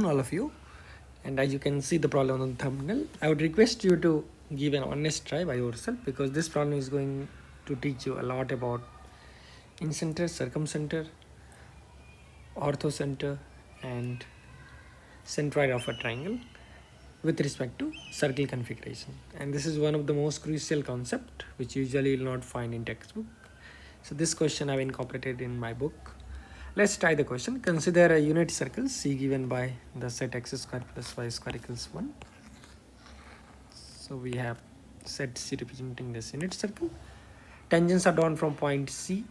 afternoon, all of you. And as you can see the problem on the thumbnail, I would request you to give an honest try by yourself, because this problem is going to teach you a lot about incenter, circumcenter, orthocenter and centroid of a triangle with respect to circle configuration. And this is one of the most crucial concept which usually you will not find in textbook. So this question I've incorporated in my book. Let's try the question. Consider a unit circle C given by the set x square plus y square equals 1. So we have set C representing this unit circle. Tangents are drawn from point C,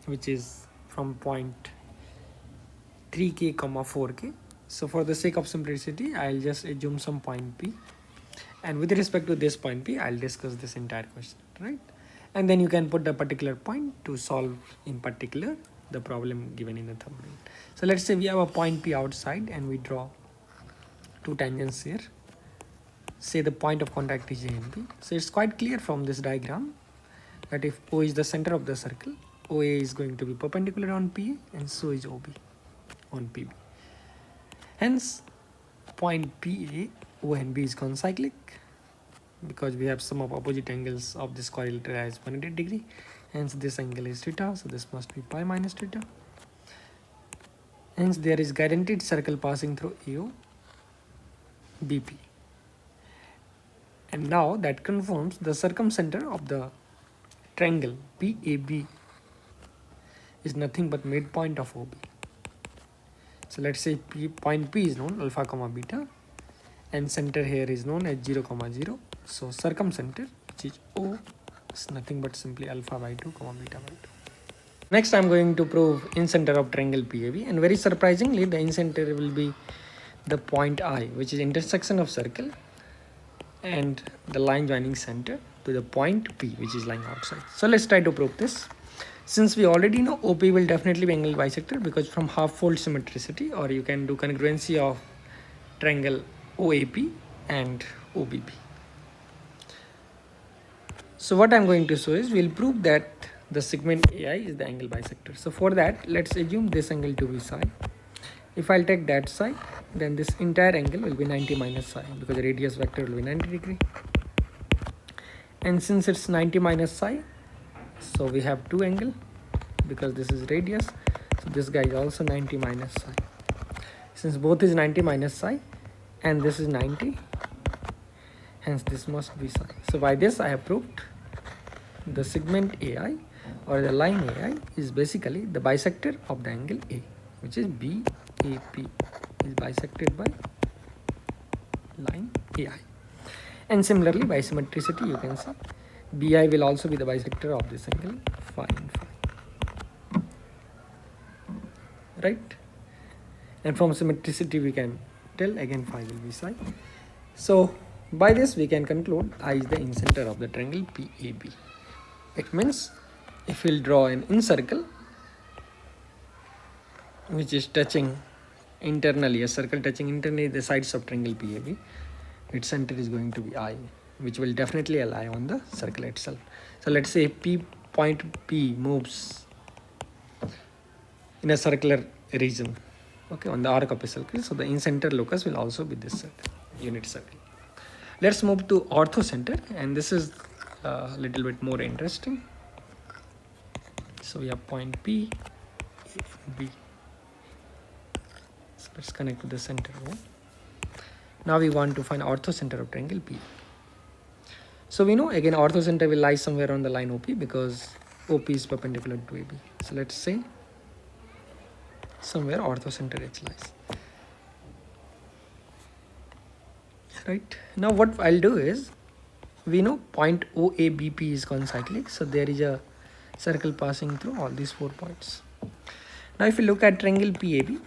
which is from point 3k comma 4k. So for the sake of simplicity, I'll just assume some point P, and with respect to this point P, I'll discuss this entire question, right? And then you can put the particular point to solve in particular the problem given in the thumbnail. So let's say we have a point P outside and we draw two tangents here. Say the point of contact is A and B. So it's quite clear from this diagram that if O is the center of the circle, OA is going to be perpendicular on PA, and so is OB on PB. Hence, point PA, O and B is concyclic because we have sum of opposite angles of this quadrilateral as 180 degree. Hence, this angle is theta, so this must be pi minus theta. Hence, there is guaranteed circle passing through AO, BP. And now that confirms the circumcenter of the triangle PAB is nothing but midpoint of OB. So let's say point P is known alpha comma beta, and center here is known as 0 comma 0. So circumcenter, which is O, is nothing but simply alpha by 2 comma beta by 2. Next, I'm going to prove incenter of triangle PAB, and very surprisingly, the incenter will be the point I, which is intersection of circle and the line joining center to the point P, which is lying outside. So let's try to prove this. Since we already know OP will definitely be angle bisector, because from half-fold symmetricity, or you can do congruency of triangle OAP and OBP. So what I'm going to show is we'll prove that the segment AI is the angle bisector. So for that, let's assume this angle to be psi. If I'll take that psi, then this entire angle will be 90 minus psi, because the radius vector will be 90 degree. And since it's 90 minus psi, so we have two angle, because this is radius, so this guy is also 90 minus psi. Since both is 90 minus psi and this is 90, hence this must be psi. So by this I have proved the segment AI or the line AI is basically the bisector of the angle A, which is BAP is bisected by line AI. And similarly, by symmetricity, you can see BI will also be the bisector of this angle phi and phi, right? And from symmetricity we can tell again phi will be psi. So by this we can conclude I is the incenter of the triangle PAB. It means if we'll draw an incircle which is touching internally, a circle touching internally the sides of triangle PAB, its center is going to be I, which will definitely lie on the circle itself. So let's say point P moves in a circular region, okay, on the arc of a circle. So the incenter locus will also be this circle, unit circle. Let's move to orthocenter, and this is a little bit more interesting. So we have point P, B. So let's connect to the center O. Now we want to find orthocenter of triangle P. So we know again orthocenter will lie somewhere on the line OP, because OP is perpendicular to AB. So let's say somewhere orthocenter H lies. Right. Now what I'll do is, we know point OABP is concyclic, so there is a circle passing through all these 4 points. Now if you look at triangle PAB,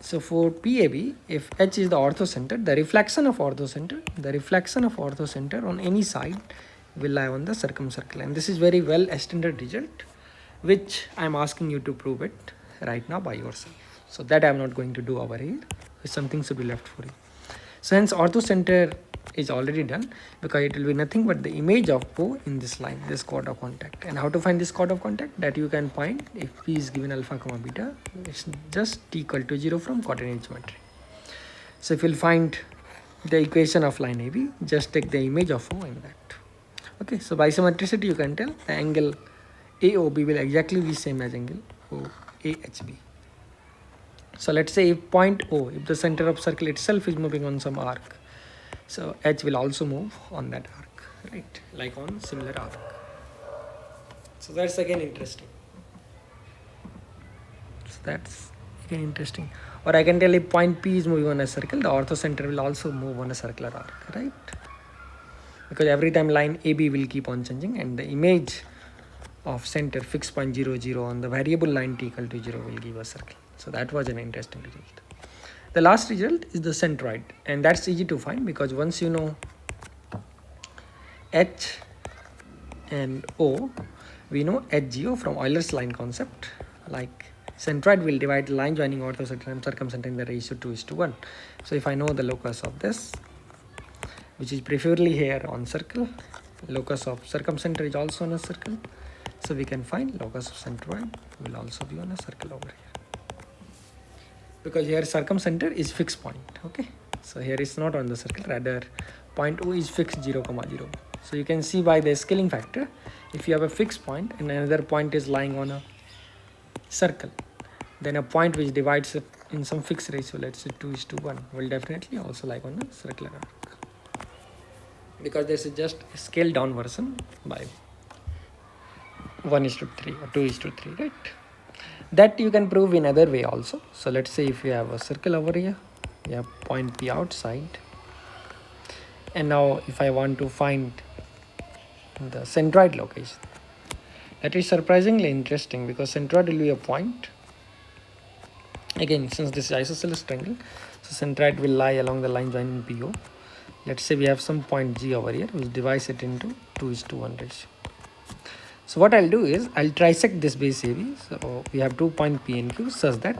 so for PAB, if H is the orthocenter, the reflection of orthocenter on any side will lie on the circumcircle. And this is very well extended result, which I am asking you to prove it right now by yourself. So that I am not going to do over here. Something should be left for you. So hence orthocenter is already done, because it will be nothing but the image of O in this line, this chord of contact. And how to find this chord of contact? That you can find if P is given alpha comma beta, it's just T equal to 0 from coordinate geometry. So if you'll find the equation of line AB, just take the image of O in that. Okay, so by symmetricity you can tell the angle AOB will exactly be same as angle OAHB. So let's say if point O, if the center of circle itself is moving on some arc, so H will also move on that arc, right? Like on similar arc. So that's again interesting. So that's again interesting. Or I can tell if point P is moving on a circle, the orthocenter will also move on a circular arc, right? Because every time line AB will keep on changing and the image of center fixed point 0, 0 on the variable line t equal to 0 will give a circle. So that was an interesting result. The last result is the centroid, and that's easy to find because once you know H and O, we know HGO from Euler's line concept. Like centroid will divide the line joining orthocenter and circumcenter in the ratio 2:1. So if I know the locus of this, which is preferably here on circle, locus of circumcenter is also on a circle, so we can find locus of centroid will also be on a circle over here. Because here circumcenter is fixed point, okay? So here it's not on the circle, rather point O is fixed 0, 0. So you can see by the scaling factor, if you have a fixed point and another point is lying on a circle, then a point which divides it in some fixed ratio, let's say 2:1, will definitely also lie on a circular arc. Because this is just a scaled down version by 1:3 or 2:3, right? That you can prove in other way also. So let's say if you have a circle over here, you have point P outside, and now if I want to find the centroid location, that is surprisingly interesting because centroid will be a point. Again, since this is isosceles triangle, so centroid will lie along the line joining PO. Let's say we have some point G over here which divides it into 2:1 ratio. So what I'll do is I'll trisect this base AB. So we have 2 point P and Q such that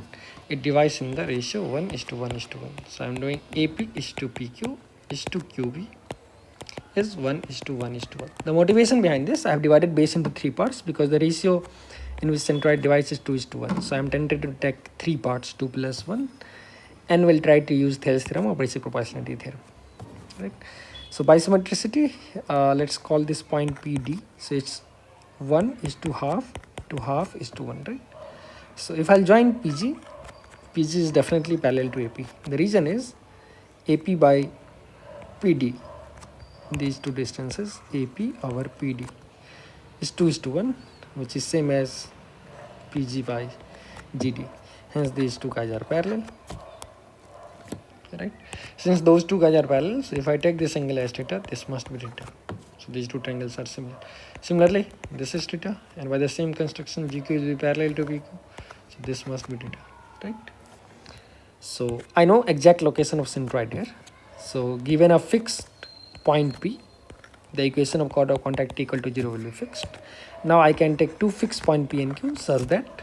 it divides in the ratio 1:1:1. So I'm doing AP is to PQ is to QB is 1:1:1. The motivation behind this, I have divided base into 3 parts because the ratio in which centroid divides is 2:1. So I'm tempted to take 3 parts, 2 plus 1, and we'll try to use Thales theorem or basic proportionality theorem, right? So by symmetricity, let's call this point PD. So it's 1:half:1, right? So if I'll join PG, PG is definitely parallel to AP. The reason is AP by PD, these two distances, AP over PD is 2:1, which is same as PG by GD. Hence these two guys are parallel, right? Since those two guys are parallel, so if I take this angle as theta, this must be theta. So these two triangles are similar. Similarly, this is theta, and by the same construction, GQ will be parallel to PQ. So this must be theta, right? So I know exact location of centroid here. So given a fixed point P, the equation of chord of contact equal to 0 will be fixed. Now I can take two fixed point P and Q such that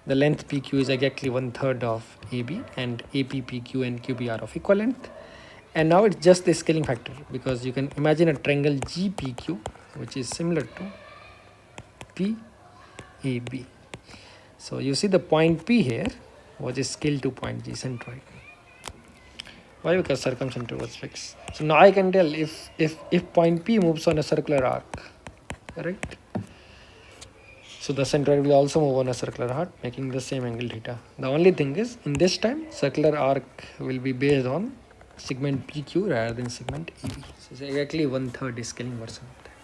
the length PQ is exactly 1/3 of AB, and AP, PQ and QB are of equal length. And now it's just the scaling factor because you can imagine a triangle GPQ which is similar to PAB. So you see the point P here was scaled to point G, centroid. Why? Because circumcenter was fixed. So now I can tell if point P moves on a circular arc, right? So the centroid will also move on a circular arc, making the same angle theta. The only thing is, in this time, circular arc will be based on segment PQ rather than segment EB. So it's exactly 1/3 scaling version of that.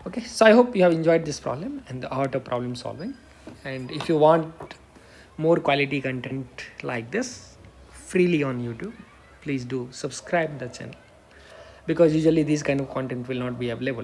Okay, so I hope you have enjoyed this problem and the art of problem solving. And if you want more quality content like this freely on YouTube, please do subscribe the channel because usually this kind of content will not be available.